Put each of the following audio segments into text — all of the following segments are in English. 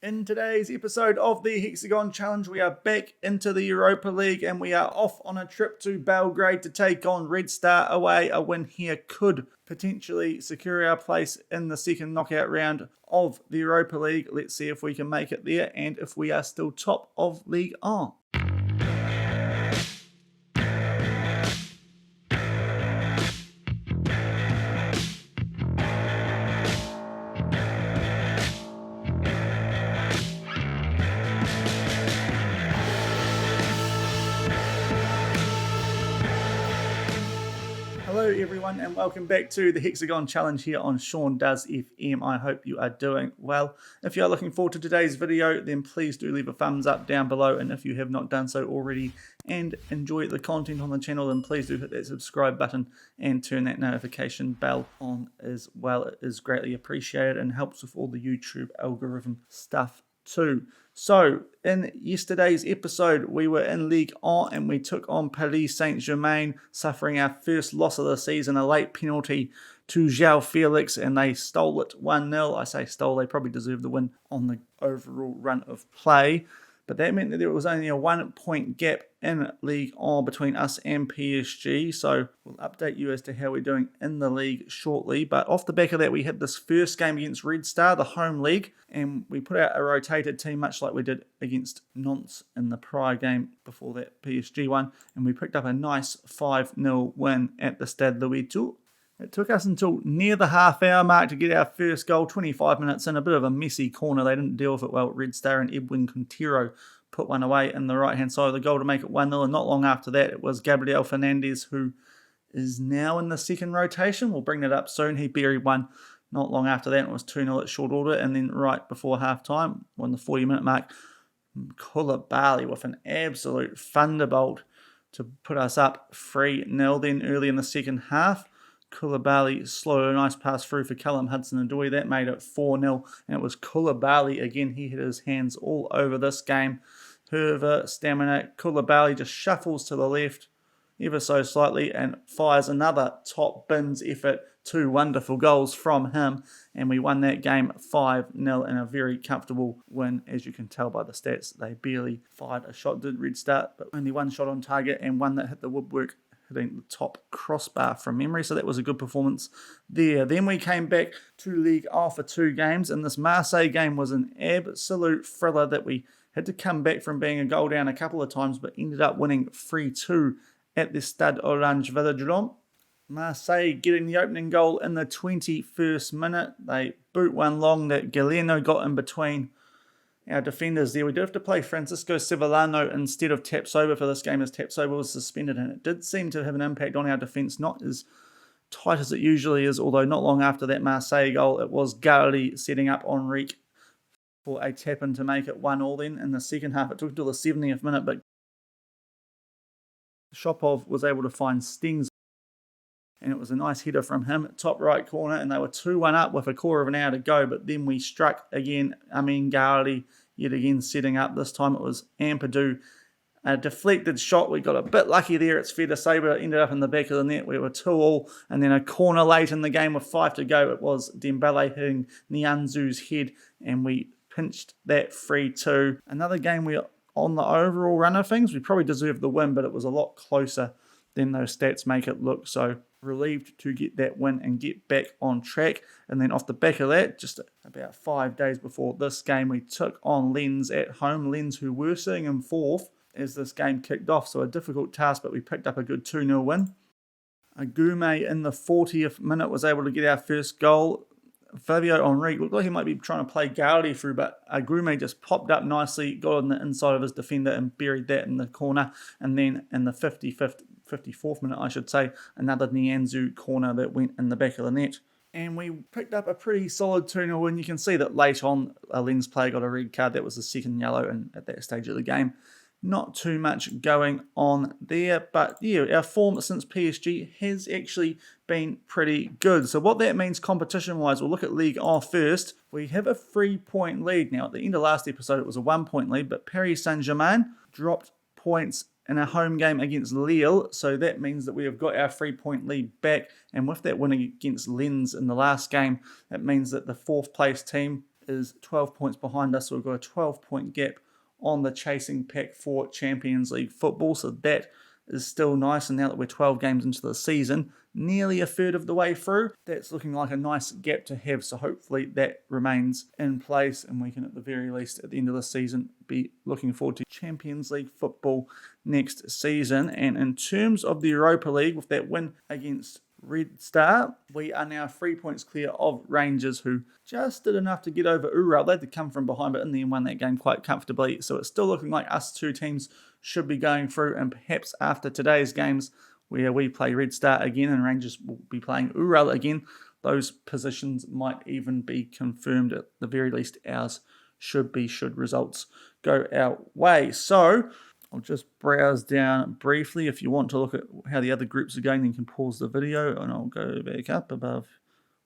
In today's episode of the Hexagon Challenge, we are back into the Europa League and we are off on a trip to Belgrade to take on Red Star away. A win here could potentially secure our place in the second knockout round of the Europa League. Let's see if we can make it there and if we are still top of League 1. Hello everyone and welcome back to the Hexagon Challenge here on Shaun Does FM. I hope you are doing well. If you are looking forward to today's video, then please do leave a thumbs up down below, and if you have not done so already and enjoy the content on the channel, then please do hit that subscribe button and turn that notification bell on as well. It is greatly appreciated and helps with all the YouTube algorithm stuff too. So, in yesterday's episode, we were in Ligue 1 and we took on Paris Saint-Germain, suffering our first loss of the season, a late penalty to João Felix, and they stole it 1-0. I say stole, they probably deserved the win on the overall run of play. But that meant that there was only a 1 point gap in Ligue 1 between us and PSG. So we'll update you as to how we're doing in the league shortly. But off the back of that, we had this first game against Red Star, the home league. And we put out a rotated team, much like we did against Nantes in the prior game before that PSG one. And we picked up a nice 5-0 win at the Stade Louis II. It took us until near the half-hour mark to get our first goal, 25 minutes in, a bit of a messy corner. They didn't deal with it well. Red Star and Edwin Quintero put one away in the right-hand side of the goal to make it 1-0. And not long after that, it was Gabriel Fernandes, who is now in the second rotation. We'll bring that up soon. He buried one not long after that. It was 2-0 at short order. And then right before half-time, on the 40-minute mark, Koulibaly with an absolute thunderbolt to put us up 3-0. Then early in the second half, Koulibaly slowed a nice pass through for Callum Hudson-Odoi. That made it 4-0, and it was Koulibaly again. He had his hands all over this game. Herver, stamina, Koulibaly just shuffles to the left ever so slightly and fires another top bins effort. 2 wonderful goals from him, and we won that game 5-0 in a very comfortable win. As you can tell by the stats, they barely fired a shot, did Red Star, but only 1 shot on target and 1 that hit the woodwork, hitting the top crossbar from memory. So that was a good performance there. Then we came back to Ligue 1 for 2 games, and this Marseille game was an absolute thriller that we had to come back from being a goal down a couple of times, but ended up winning 3-2 at the Stade Orange Velodrome. Marseille getting the opening goal in the 21st minute. They boot one long that Galeno got in between our defenders there. We did have to play Francisco Sevillano instead of Tapsoba for this game, as Tapsoba was suspended, and it did seem to have an impact on our defence, not as tight as it usually is, although not long after that Marseille goal, it was Garly setting up Enrique for a tap-in to make it 1-1 then. In the second half, it took until the 70th minute, but Shopov was able to find Stings, and it was a nice header from him, top right corner, and they were 2-1 up with a quarter of an hour to go, but then we struck again. Garly yet again setting up. This time it was Ampadu. A deflected shot. We got a bit lucky there, it's fair to say, but it ended up in the back of the net. We were 2-2, and then a corner late in the game with 5 to go. It was Dembele hitting Nianzu's head, and we pinched that 3-2. Another game we, on the overall run of things, we probably deserved the win, but it was a lot closer than those stats make it look. So relieved to get that win and get back on track. And then off the back of that, just about 5 days before this game, we took on Lens at home. Lens, who were sitting in 4th as this game kicked off, so a difficult task, but we picked up a good 2-0 win. Agume in the 40th minute was able to get our first goal. Fabio Enrique looked like he might be trying to play Garly through, but Agume just popped up nicely, got on the inside of his defender and buried that in the corner. And then in the 54th minute, I should say, another Nianzu corner that went in the back of the net. And we picked up a pretty solid 2-0 win. You can see that late on, a Lens player got a red card. That was the second yellow, and at that stage of the game, not too much going on there. But yeah, our form since PSG has actually been pretty good. So what that means competition-wise, we'll look at Ligue 1 first. We have a 3-point lead. Now, at the end of last episode, it was a 1-point lead, but Paris Saint-Germain dropped points in a home game against Lille, so that means that we have got our 3-point lead back, and with that win against Lens in the last game, it means that the 4th place team is 12 points behind us, so we've got a 12-point gap on the chasing pack for Champions League football, so that is still nice. And now that we're 12 games into the season, nearly a third of the way through, that's looking like a nice gap to have. So hopefully that remains in place, and we can at the very least at the end of the season be looking forward to Champions League football next season. And in terms of the Europa League, with that win against Red Star, we are now 3 points clear of Rangers, who just did enough to get over Ural. They had to come from behind, but in the end won that game quite comfortably. So it's still looking like us two teams should be going through, and perhaps after today's games, where we play Red Star again and Rangers will be playing Ural again, those positions might even be confirmed. At the very least, ours should be, should results go our way. So I'll just browse down briefly. If you want to look at how the other groups are going, then you can pause the video, and I'll go back up above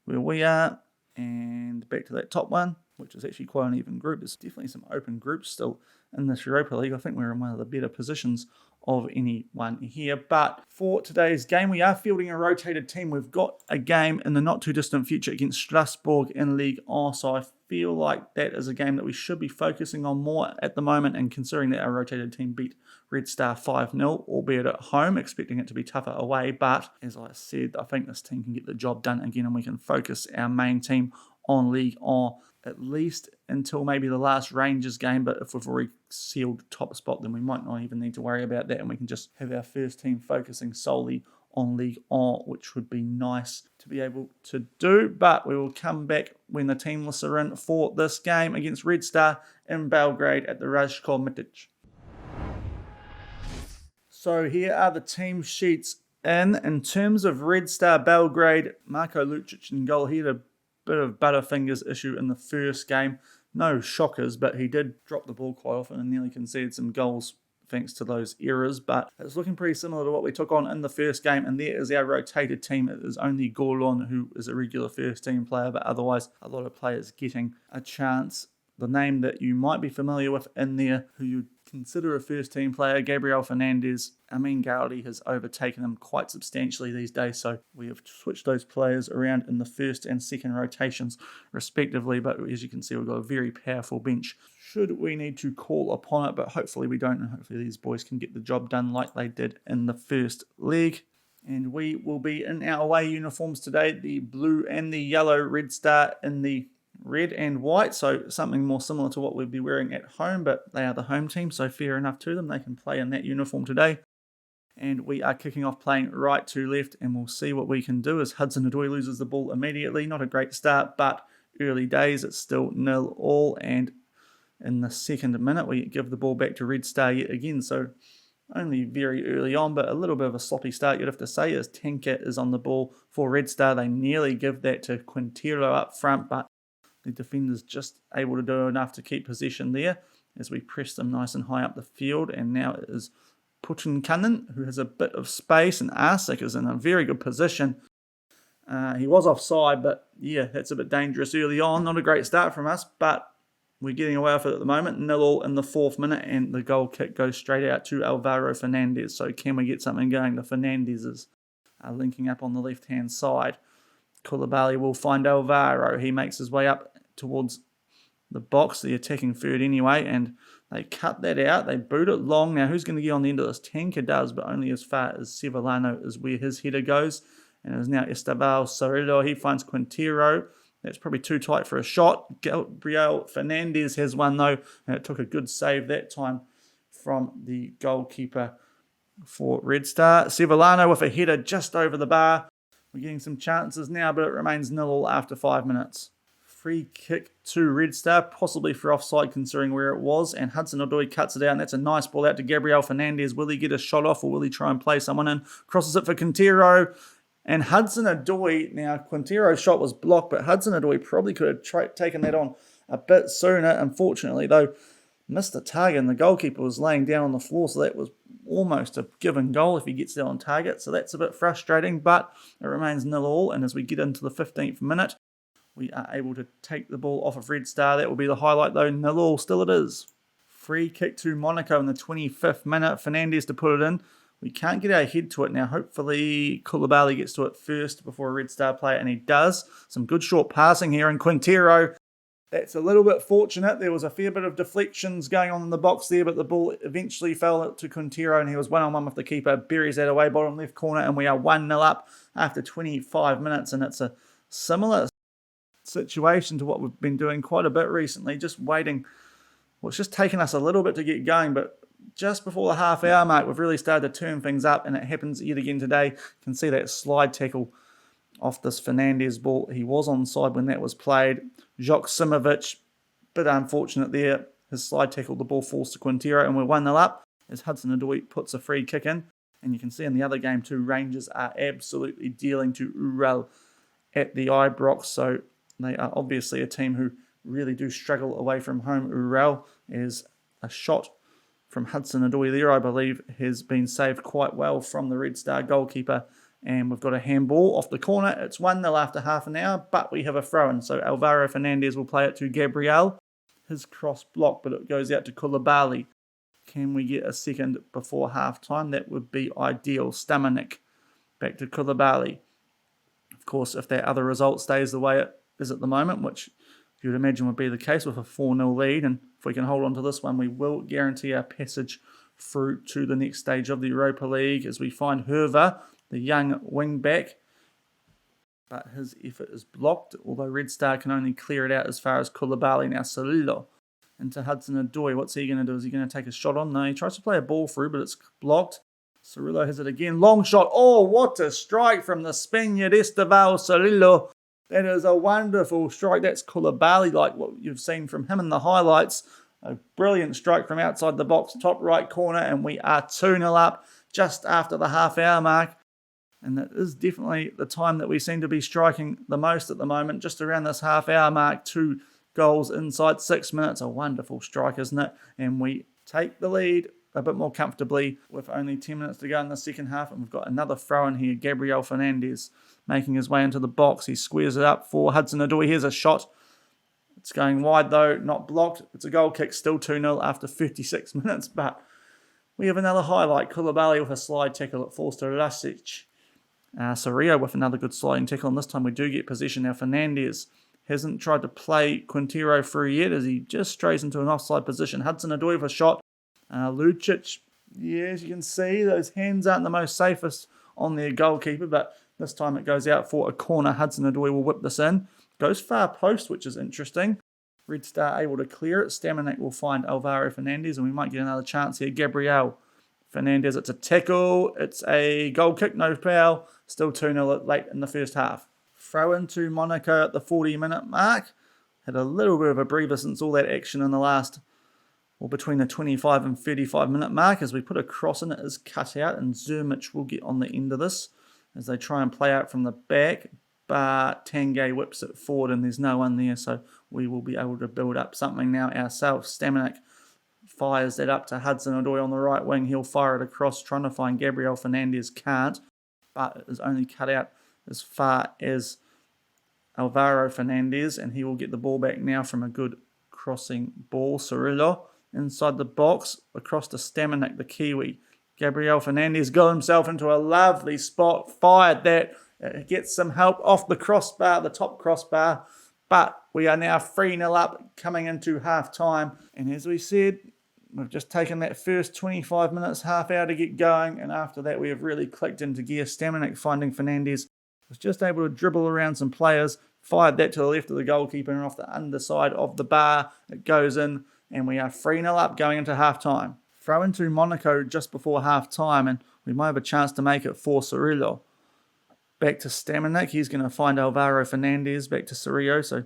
where we are and back to that top one, which is actually quite an even group. There's definitely some open groups still in this Europa League. I think we're in one of the better positions of anyone here. But for today's game, we are fielding a rotated team. We've got a game in the not too distant future against Strasbourg in League 1, so I feel like that is a game that we should be focusing on more at the moment, and considering that our rotated team beat Red Star 5-0, albeit at home, expecting it to be tougher away. But as I said, I think this team can get the job done again, and we can focus our main team on League 1 at least until maybe the last Rangers game. But if we've already sealed top spot, then we might not even need to worry about that, and we can just have our first team focusing solely on League 1, which would be nice to be able to do. But we will come back when the team lists are in for this game against Red Star in Belgrade at the Rajko Mitic. So here are the team sheets in terms of Red Star Belgrade. Marko Lucic in goal. He had a bit of butterfingers issue in the first game. No shockers, but he did drop the ball quite often and nearly conceded some goals thanks to those errors. But it's looking pretty similar to what we took on in the first game, and there is our rotated team. It is only Gorlon who is a regular first team player, but otherwise a lot of players getting a chance. The name that you might be familiar with in there, who you'd consider a first team player, Gabriel Fernandez. Amin Gaudi has overtaken him quite substantially these days, so we have switched those players around in the first and second rotations respectively. But as you can see, we've got a very powerful bench should we need to call upon it, but hopefully we don't, and hopefully these boys can get the job done like they did in the first leg. And we will be in our away uniforms today, the blue and the yellow, Red Star in the red and white, so something more similar to what we'd be wearing at home, but they are the home team, so fair enough to them. They can play in that uniform today. And we are kicking off playing right to left, and we'll see what we can do as Hudson-Odoi loses the ball immediately. Not a great start, but early days, it's still 0-0, and in the second minute we give the ball back to Red Star yet again, so only very early on, but a little bit of a sloppy start, you'd have to say, as Tanker is on the ball for Red Star. They nearly give that to Quintero up front, but the defender's just able to do enough to keep possession there as we press them nice and high up the field. And now it is Putinkanen, who has a bit of space, and Arsik is in a very good position. He was offside, but yeah, that's a bit dangerous early on. Not a great start from us, but we're getting away with it at the moment. 0-0 in the 4th minute, and the goal kick goes straight out to Alvaro Fernandez. So can we get something going? The Fernandezes are linking up on the left-hand side. Koulibaly will find Alvaro. He makes his way up towards the box, the attacking third anyway, and they cut that out. They boot it long. Now, who's going to get on the end of this? Tanker does, but only as far as Sevillano is where his header goes. And it is now Esteban Sorillo. He finds Quintero. That's probably too tight for a shot. Gabriel Fernandez has one, though, and it took a good save that time from the goalkeeper for Red Star. Sevillano with a header just over the bar. We're getting some chances now, but it remains 0-0 after 5 minutes. Free kick to Red Star, possibly for offside considering where it was, and Hudson-Odoi cuts it out, and that's a nice ball out to Gabriel Fernandez. Will he get a shot off, or will he try and play someone in? Crosses it for Quintero, and Hudson-Odoi, now Quintero's shot was blocked, but Hudson-Odoi probably could have taken that on a bit sooner. Unfortunately, though, missed the target, and the goalkeeper was laying down on the floor, so that was almost a given goal if he gets there on target. So that's a bit frustrating, but it remains 0-0, and as we get into the 15th minute, we are able to take the ball off of Red Star. That will be the highlight, though. 0-0 still it is. Free kick to Monaco in the 25th minute. Fernandez to put it in. We can't get our head to it now. Hopefully Koulibaly gets to it first before a Red Star player, and he does. Some good short passing here, and Quintero That's a little bit fortunate. There was a fair bit of deflections going on in the box there, but the ball eventually fell to Quintero, and he was one-on-one with the keeper, buries that away, bottom left corner, and we are 1-0 up after 25 minutes, and it's a similar situation to what we've been doing quite a bit recently, just waiting. Well, it's just taken us a little bit to get going, but just before the half-hour mark, we've really started to turn things up, and it happens yet again today. You can see that slide tackle off this Fernandez ball. He was onside when that was played. Jok Simovic, bit unfortunate there. His slide tackle, the ball falls to Quintero, and we're 1-0 up as Hudson-Odoi puts a free kick in. And you can see in the other game too, Rangers are absolutely dealing to Ural at the Ibrox. So they are obviously a team who really do struggle away from home. Ural is a shot from Hudson-Odoi there, I believe, has been saved quite well from the Red Star goalkeeper. And we've got a handball off the corner. It's 1-0 after half an hour, but we have a throw-in. So Alvaro Fernandez will play it to Gabriel. His cross block, but it goes out to Koulibaly. Can we get a second before half-time? That would be ideal. Stamanik back to Koulibaly. Of course, if that other result stays the way it is at the moment, which you would imagine would be the case with a 4-0 lead, and if we can hold on to this one, we will guarantee our passage through to the next stage of the Europa League as we find Hervé, the young wing-back, but his effort is blocked, although Red Star can only clear it out as far as Koulibaly. Now Cirillo into Hudson-Odoi. What's he going to do? Is he going to take a shot on? No, he tries to play a ball through, but it's blocked. Cirillo has it again. Long shot. Oh, what a strike from the Spaniard, Esteval Cirillo. That is a wonderful strike. That's Koulibaly, like what you've seen from him in the highlights. A brilliant strike from outside the box, top right corner, and we are 2-0 up just after the half-hour mark. And that is definitely the time that we seem to be striking the most at the moment, just around this half-hour mark. 2 goals inside 6 minutes. A wonderful strike, isn't it? And we take the lead a bit more comfortably with only 10 minutes to go in the second half. And we've got another throw-in here. Gabriel Fernandez making his way into the box. He squares it up for Hudson-Odoi. Here's a shot. It's going wide, though, not blocked. It's a goal kick, still 2-0 after 56 minutes. But we have another highlight. Koulibaly with a slide tackle. It falls to Rasic. Cirillo with another good sliding tackle, and this time we do get possession. Now Fernandez hasn't tried to play Quintero through yet as he just strays into an offside position. Hudson-Odoi with a shot. Lucic, yeah, as you can see, those hands aren't the most safest on their goalkeeper, but this time it goes out for a corner. Hudson-Odoi will whip this in. Goes far post, which is interesting. Red Star able to clear it. Stamanik will find Alvaro Fernandez, and we might get another chance here. Gabriel Fernandez, it's a tackle. It's a goal kick, no foul. Still 2-0 late in the first half. Throw into Monaco at the 40-minute mark. Had a little bit of a breather since all that action in the last, or between the 25 and 35-minute mark. As we put a cross in, it is cut out, and Zermic will get on the end of this as they try and play out from the back. But Tanguay whips it forward, and there's no one there, so we will be able to build up something now ourselves. Stamanik fires that up to Hudson-Odoi on the right wing. He'll fire it across, trying to find Gabriel Fernandez. Can't, but it is only cut out as far as Alvaro Fernandez, and he will get the ball back now from a good crossing ball. Cirillo inside the box, across to Stamanik, the Kiwi. Gabriel Fernandez got himself into a lovely spot, fired that, gets some help off the crossbar, the top crossbar, but we are now 3-0 up coming into half-time, and as we said, we've just taken that first 25 minutes, half hour to get going, and after that we have really clicked into gear. Stamanik finding Fernandez, was just able to dribble around some players, fired that to the left of the goalkeeper and off the underside of the bar. It goes in, and we are 3-0 up going into half-time. Throw into Monaco just before half-time, and we might have a chance to make it for Cirillo. Back to Stamanik, he's going to find Alvaro Fernandez, back to Cirillo, so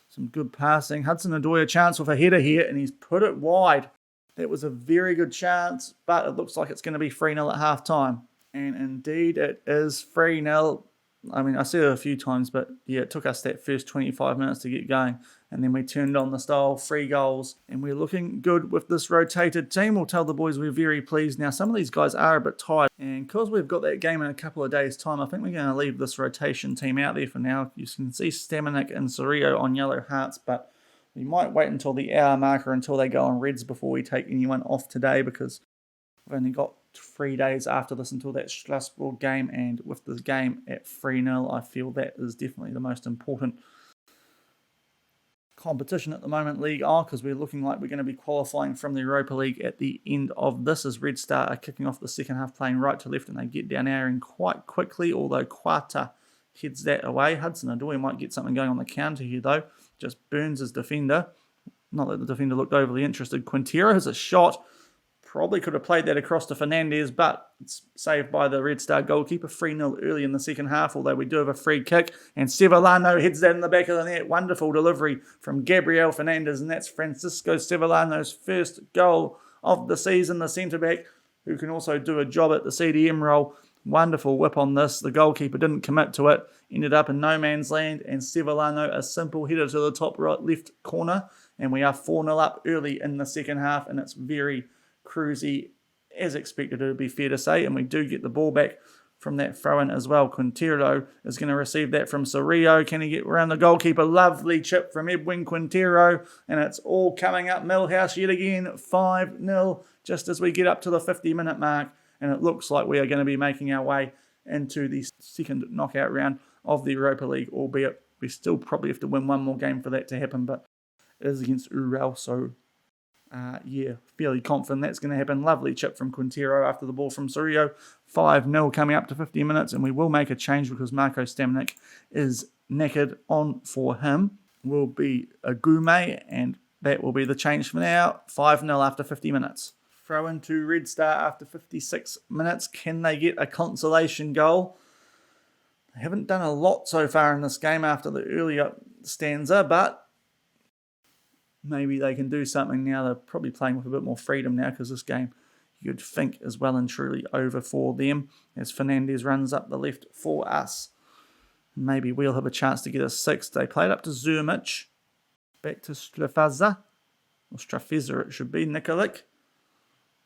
some good passing. Hudson-Odoi a chance with a header here, and he's put it wide. That was a very good chance, but it looks like it's going to be 3-0 at half-time. And indeed, it is 3-0. I mean, I said it a few times, but yeah, it took us that first 25 minutes to get going. And then we turned on the style, 3 goals. And we're looking good with this rotated team. We'll tell the boys we're very pleased. Now, some of these guys are a bit tired. And because we've got that game in a couple of days' time, I think we're going to leave this rotation team out there for now. You can see Stamanik and Cirillo on yellow hearts, but we might wait until the hour marker, until they go on reds before we take anyone off today, because we've only got 3 days after this until that Strasbourg game, and with the game at 3-0, I feel that is definitely the most important competition at the moment, League R, because we're looking like we're going to be qualifying from the Europa League at the end of this, as Red Star are kicking off the second half, playing right to left, and they get down our end quite quickly, although Quata heads that away. Hudson-Odoi might get something going on the counter here, though. Just burns his defender. Not that the defender looked overly interested. Quintero has a shot. Probably could have played that across to Fernandez, but it's saved by the Red Star goalkeeper. 3-0 early in the second half, although we do have a free kick. And Sevillano heads that in the back of the net. Wonderful delivery from Gabriel Fernandez, and that's Francisco Sevillano's first goal of the season. The centre-back, who can also do a job at the CDM role. Wonderful whip on this. The goalkeeper didn't commit to it. Ended up in no man's land, and Sevillano, a simple header to the top right left corner. And we are 4-0 up early in the second half, and it's very cruisy, as expected, it would be fair to say, and we do get the ball back from that throw-in as well. Quintero is going to receive that from Sorillo. Can he get around the goalkeeper? Lovely chip from Edwin Quintero, and it's all coming up Millhouse yet again, 5-0, just as we get up to the 50-minute mark, and it looks like we are going to be making our way into the second knockout round of the Europa League, albeit we still probably have to win one more game for that to happen, but it is against Ural, so yeah, fairly confident that's going to happen. Lovely chip from Quintero after the ball from Sorillo. 5-0 coming up to 50 minutes, and we will make a change because Marko Stamnik is knackered. On for him will be a Gume, and that will be the change for now. 5-0 after 50 minutes. Throw into Red Star after 56 minutes. Can they get a consolation goal? They haven't done a lot so far in this game after the earlier stanza, but maybe they can do something now. They're probably playing with a bit more freedom now because this game, you'd think, is well and truly over for them as Fernandez runs up the left for us. Maybe we'll have a chance to get a sixth. They played up to Zermic. Back to Strafeza. Or Strafeza it should be. Nikolic.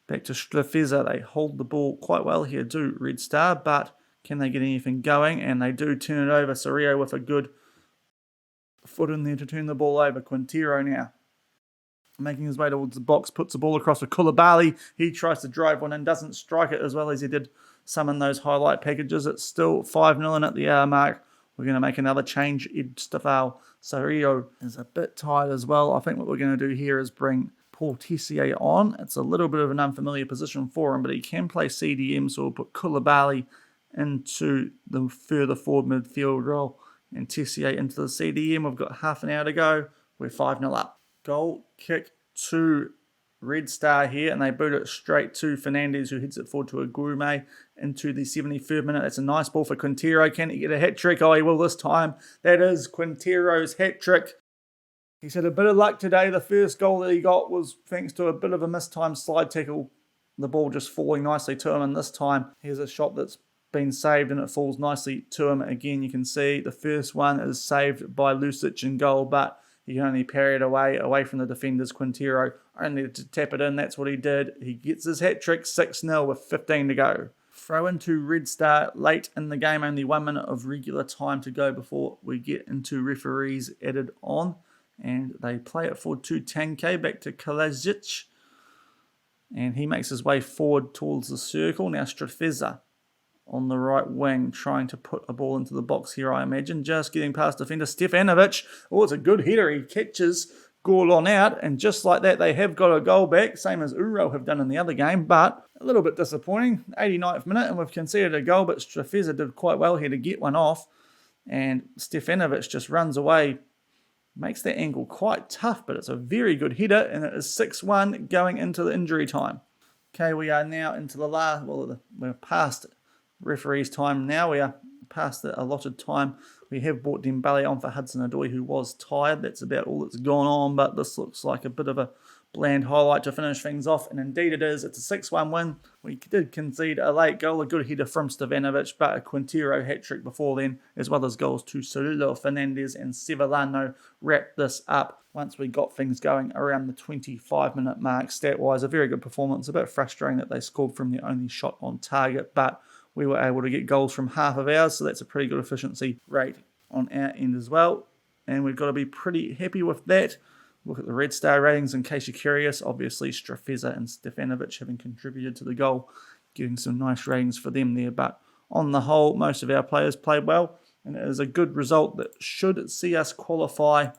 Back to Strafeza. They hold the ball quite well here, do Red Star, but can they get anything going? And they do turn it over. Sorillo with a good foot in there to turn the ball over. Quintero now making his way towards the box, puts the ball across to Koulibaly. He tries to drive one and doesn't strike it as well as he did some in those highlight packages. It's still 5-0 in at the hour mark. We're going to make another change. Ed Stafal. Sorillo is a bit tired as well. I think what we're going to do here is bring Paul Tessier on. It's a little bit of an unfamiliar position for him, but he can play CDM, so we'll put Koulibaly into the further forward midfield role and Tessier into the CDM. We've got half an hour to go. We're 5-0 up. Goal kick to Red Star here, and they boot it straight to Fernandez, who heads it forward to Aguirre into the 73rd minute. That's a nice ball for Quintero. Can he get a hat-trick? Oh, he will this time. That is Quintero's hat-trick. He's had a bit of luck today. The first goal that he got was thanks to a bit of a mistimed slide tackle. The ball just falling nicely to him, and this time here's a shot that's been saved, and it falls nicely to him. Again, you can see the first one is saved by Lucic in goal, but he can only parry it away from the defenders. Quintero only to tap it in. That's what he did. He gets his hat-trick, 6-0 with 15 to go. Throw into Red Star late in the game. Only 1 minute of regular time to go before we get into referees added on. And they play it forward to Tanke, back to Kalajic. And he makes his way forward towards the circle. Now Strafeza on the right wing, trying to put a ball into the box here, I imagine. Just getting past defender Stefanovic. Oh, it's a good header. He catches Gorlon out, and just like that, they have got a goal back, same as Uro have done in the other game, but a little bit disappointing. 89th minute, and we've conceded a goal, but Strafeza did quite well here to get one off, and Stefanovic just runs away, makes that angle quite tough, but it's a very good header, and it is 6-1 going into the injury time. Okay, we are now into the last, well, we're past referee's time now. We are past the allotted time. We have brought Dembele on for Hudson-Odoi, who was tired. That's about all that's gone on, but this looks like a bit of a bland highlight to finish things off, and indeed it is. It's a 6-1 win. We did concede a late goal, a good header from Stefanovic, but a Quintero hat-trick before then, as well as goals to Sorillo, Fernandez and Sevillano wrapped this up once we got things going around the 25-minute mark. Stat-wise, a very good performance. A bit frustrating that they scored from the only shot on target, but we were able to get goals from half of ours, so that's a pretty good efficiency rate on our end as well. And we've got to be pretty happy with that. Look at the Red Star ratings in case you're curious. Obviously, Strafeza and Stefanovic having contributed to the goal, getting some nice ratings for them there. But on the whole, most of our players played well, and it is a good result that should see us qualify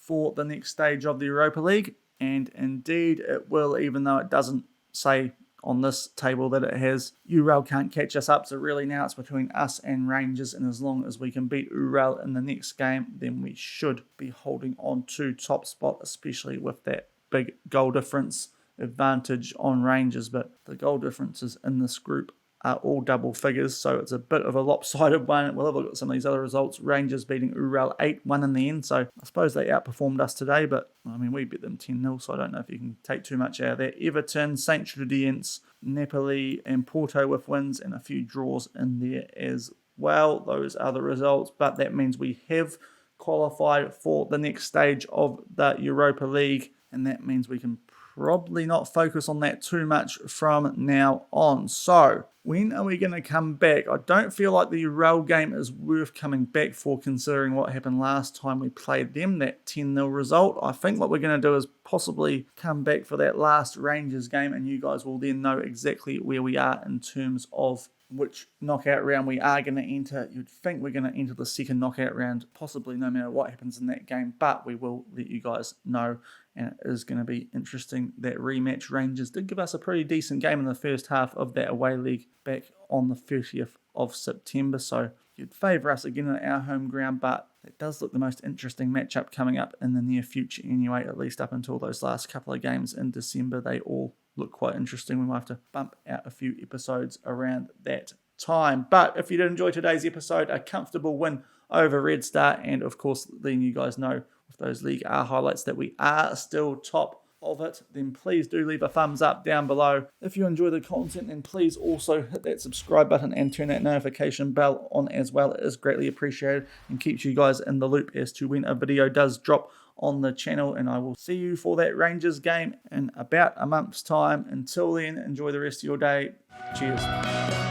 for the next stage of the Europa League. And indeed it will, even though it doesn't say on this table that it has. Ural can't catch us up, so really now it's between us and Rangers, and as long as we can beat Ural in the next game, then we should be holding on to top spot, especially with that big goal difference advantage on Rangers. But the goal differences in this group are all double figures, so it's a bit of a lopsided one. We'll have a look at some of these other results. Rangers beating Ural 8-1 in the end, so I suppose they outperformed us today, but I mean, we beat them 10-0, so I don't know if you can take too much out of that. Everton, St. Trudiense, Napoli and Porto with wins, and a few draws in there as well. Those are the results, but that means we have qualified for the next stage of the Europa League, and that means we can probably not focus on that too much from now on. So, when are we going to come back? I don't feel like the Ural game is worth coming back for, considering what happened last time we played them, that 10-0 result. I think what we're going to do is possibly come back for that last Rangers game, and you guys will then know exactly where we are in terms of which knockout round we are going to enter. You'd think we're going to enter the second knockout round, possibly no matter what happens in that game, but we will let you guys know, and it is going to be interesting. That rematch, Rangers did give us a pretty decent game in the first half of that away leg back on the 30th of September, so you'd favour us again on our home ground, but it does look the most interesting matchup coming up in the near future anyway, at least up until those last couple of games in December. They all look quite interesting. We might have to bump out a few episodes around that time. But if you did enjoy today's episode, a comfortable win over Red Star, and of course letting you guys know with those League R highlights that we are still top of it, then please do leave a thumbs up down below. If you enjoy the content, then please also hit that subscribe button and turn that notification bell on as well. It is greatly appreciated and keeps you guys in the loop as to when a video does drop on the channel, and I will see you for that Rangers game in about a month's time. Until then, enjoy the rest of your day. Cheers.